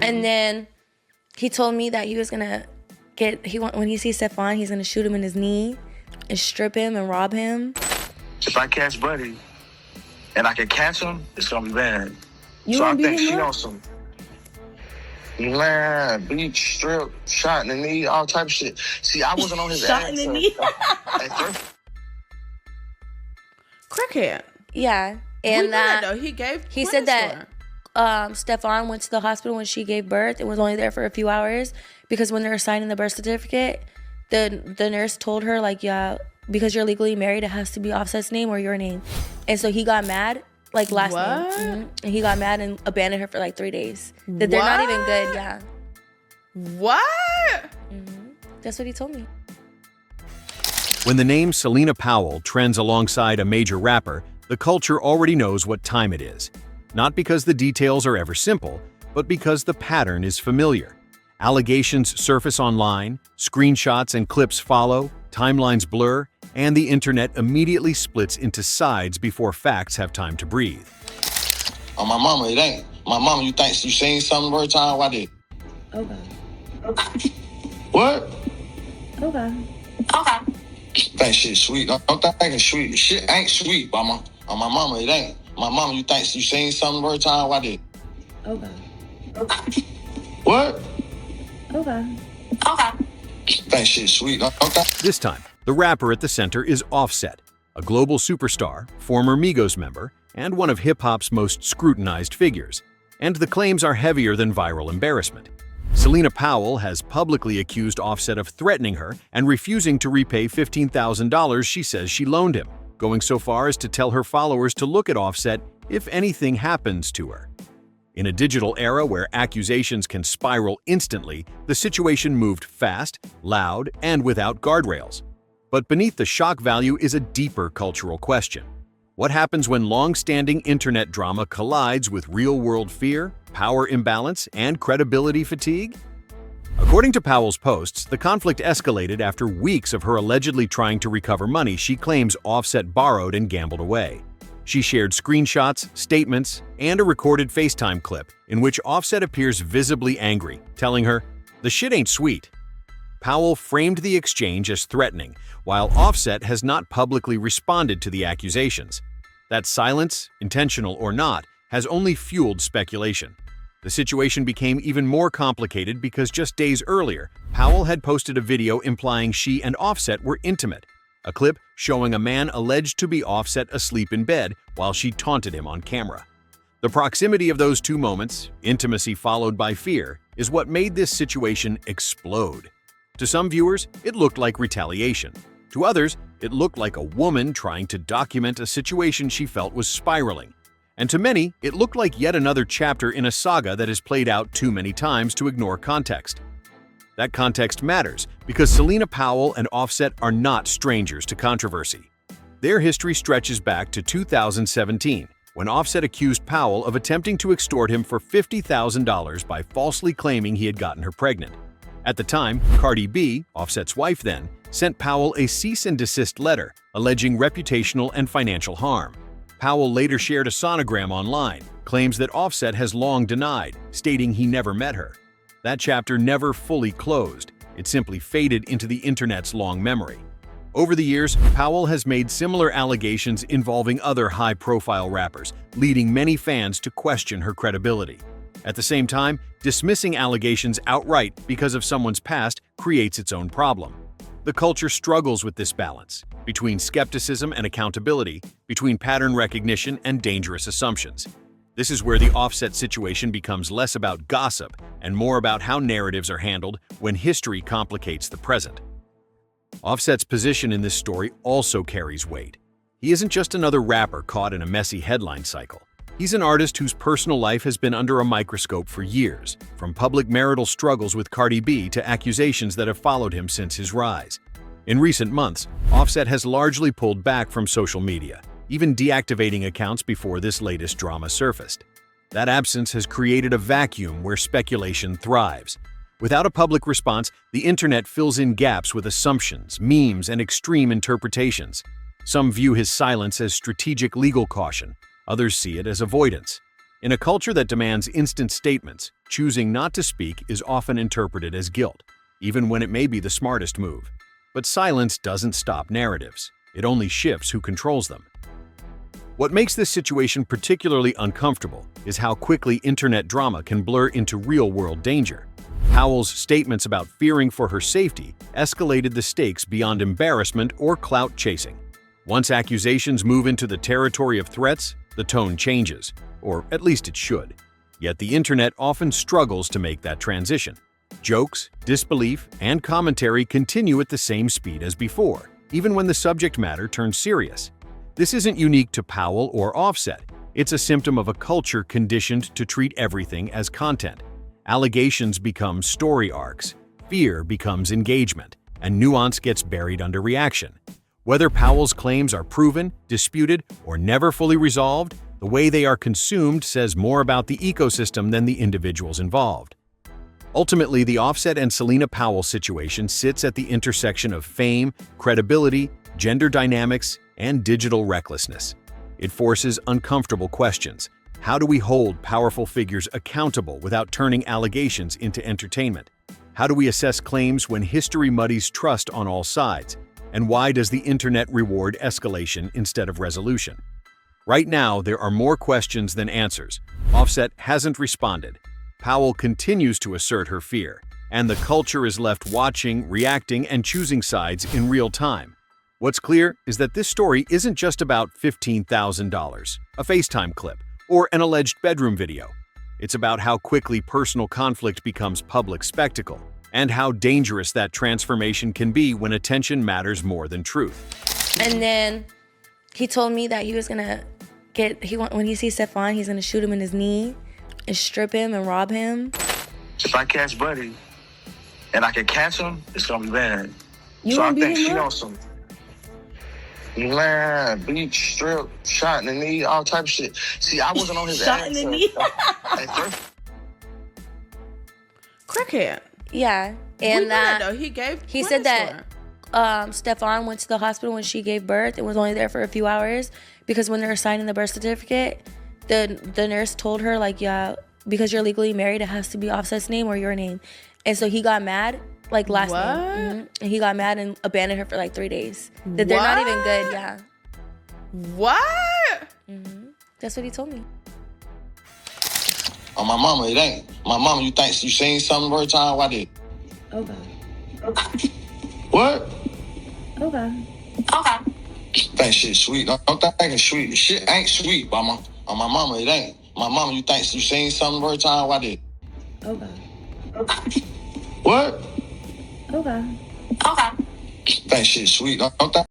And then he told me that he was gonna when he sees Stefan, he's gonna shoot him in his knee and strip him and rob him. If I catch Buddy and I can catch him, it's gonna be bad. You so I gonna beat think him she up? on some beat, strip, shot in the knee, all type of shit. See, I wasn't on his Shot ass. in the knee. At first. Crackhead. Yeah, We and knew that though. He said that Stefan went to the hospital when she gave birth and was only there for a few hours because when they were signing the birth certificate, the nurse told her, like, yeah, because you're legally married, it has to be Offset's name or your name. And so he got mad, like last name. Mm-hmm. And he got mad and abandoned her for like 3 days. That they're not even good, yeah. What? Mm-hmm. That's what he told me. When the name Celina Powell trends alongside a major rapper, the culture already knows what time it is. Not because the details are ever simple, but because the pattern is familiar. Allegations surface online, screenshots and clips follow, timelines blur, and the internet immediately splits into sides before facts have time to breathe. On my mama, it ain't. My mama, you think you seen something every time? Why did? Okay. What? Okay. Think shit sweet. I'm thinking sweet. Shit ain't sweet, mama. On my mama, it ain't. My mama, you think you seen something every time? Why did? Okay. What? Okay. Think shit sweet. This time, the rapper at the center is Offset, a global superstar, former Migos member, and one of hip-hop's most scrutinized figures. And the claims are heavier than viral embarrassment. Celina Powell has publicly accused Offset of threatening her and refusing to repay $15,000 she says she loaned him, going so far as to tell her followers to look at Offset if anything happens to her. In a digital era where accusations can spiral instantly, the situation moved fast, loud, and without guardrails. But beneath the shock value is a deeper cultural question. What happens when long-standing internet drama collides with real-world fear, power imbalance, and credibility fatigue? According to Powell's posts, the conflict escalated after weeks of her allegedly trying to recover money she claims Offset borrowed and gambled away. She shared screenshots, statements, and a recorded FaceTime clip in which Offset appears visibly angry, telling her, "The shit ain't sweet." Powell framed the exchange as threatening, while Offset has not publicly responded to the accusations. That silence, intentional or not, has only fueled speculation. The situation became even more complicated because just days earlier, Powell had posted a video implying she and Offset were intimate, a clip showing a man alleged to be Offset asleep in bed while she taunted him on camera. The proximity of those two moments, intimacy followed by fear, is what made this situation explode. To some viewers, it looked like retaliation. To others, it looked like a woman trying to document a situation she felt was spiraling. And to many, it looked like yet another chapter in a saga that has played out too many times to ignore context. That context matters because Celina Powell and Offset are not strangers to controversy. Their history stretches back to 2017, when Offset accused Powell of attempting to extort him for $50,000 by falsely claiming he had gotten her pregnant. At the time, Cardi B, Offset's wife then, sent Powell a cease and desist letter alleging reputational and financial harm. Powell later shared a sonogram online, claims that Offset has long denied, stating he never met her. That chapter never fully closed. It simply faded into the internet's long memory. Over the years, Powell has made similar allegations involving other high-profile rappers, leading many fans to question her credibility. At the same time, dismissing allegations outright because of someone's past creates its own problem. The culture struggles with this balance, between skepticism and accountability, between pattern recognition and dangerous assumptions. This is where the Offset situation becomes less about gossip and more about how narratives are handled when history complicates the present. Offset's position in this story also carries weight. He isn't just another rapper caught in a messy headline cycle. He's an artist whose personal life has been under a microscope for years, from public marital struggles with Cardi B to accusations that have followed him since his rise. In recent months, Offset has largely pulled back from social media, even deactivating accounts before this latest drama surfaced. That absence has created a vacuum where speculation thrives. Without a public response, the internet fills in gaps with assumptions, memes, and extreme interpretations. Some view his silence as strategic legal caution. Others see it as avoidance. In a culture that demands instant statements, choosing not to speak is often interpreted as guilt, even when it may be the smartest move. But silence doesn't stop narratives. It only shifts who controls them. What makes this situation particularly uncomfortable is how quickly internet drama can blur into real-world danger. Powell's statements about fearing for her safety escalated the stakes beyond embarrassment or clout chasing. Once accusations move into the territory of threats, the tone changes, or at least it should. Yet the internet often struggles to make that transition. Jokes, disbelief, and commentary continue at the same speed as before, even when the subject matter turns serious. This isn't unique to Powell or Offset. It's a symptom of a culture conditioned to treat everything as content. Allegations become story arcs, fear becomes engagement, and nuance gets buried under reaction. Whether Powell's claims are proven, disputed, or never fully resolved, the way they are consumed says more about the ecosystem than the individuals involved. Ultimately, the Offset and Celina Powell situation sits at the intersection of fame, credibility, gender dynamics, and digital recklessness. It forces uncomfortable questions. How do we hold powerful figures accountable without turning allegations into entertainment? How do we assess claims when history muddies trust on all sides? And why does the internet reward escalation instead of resolution? Right now, there are more questions than answers. Offset hasn't responded. Powell continues to assert her fear, and the culture is left watching, reacting, and choosing sides in real time. What's clear is that this story isn't just about $15,000, a FaceTime clip, or an alleged bedroom video. It's about how quickly personal conflict becomes public spectacle, and how dangerous that transformation can be when attention matters more than truth. And then he told me that he was gonna when he sees Stefan, he's gonna shoot him in his knee and strip him and rob him. If I catch Buddy and I can catch him, it's gonna be bad. You So I gonna beat think him she up? on some beat, strip, shot in the knee, all type of shit. See, I wasn't on his Shot ass. in the knee? At first. Crackhead. Yeah, We and knew that though. He said witness that Stefan went to the hospital when she gave birth and was only there for a few hours because when they were signing the birth certificate, the nurse told her, like, yeah, because you're legally married, it has to be Offset's name or your name. And so he got mad, like last What? name. And he got mad and abandoned her for like 3 days. That they're not even good, yeah. What? That's what he told me. On my mama, it ain't. My mama, you think you seen something every time? Why did? Okay. What? Okay. Think shit sweet. Don't think it's sweet. Shit ain't sweet, mama. On my mama, it ain't. My mama, you think you seen something every time? Why did? Okay. What? Okay. Think shit sweet. Don't think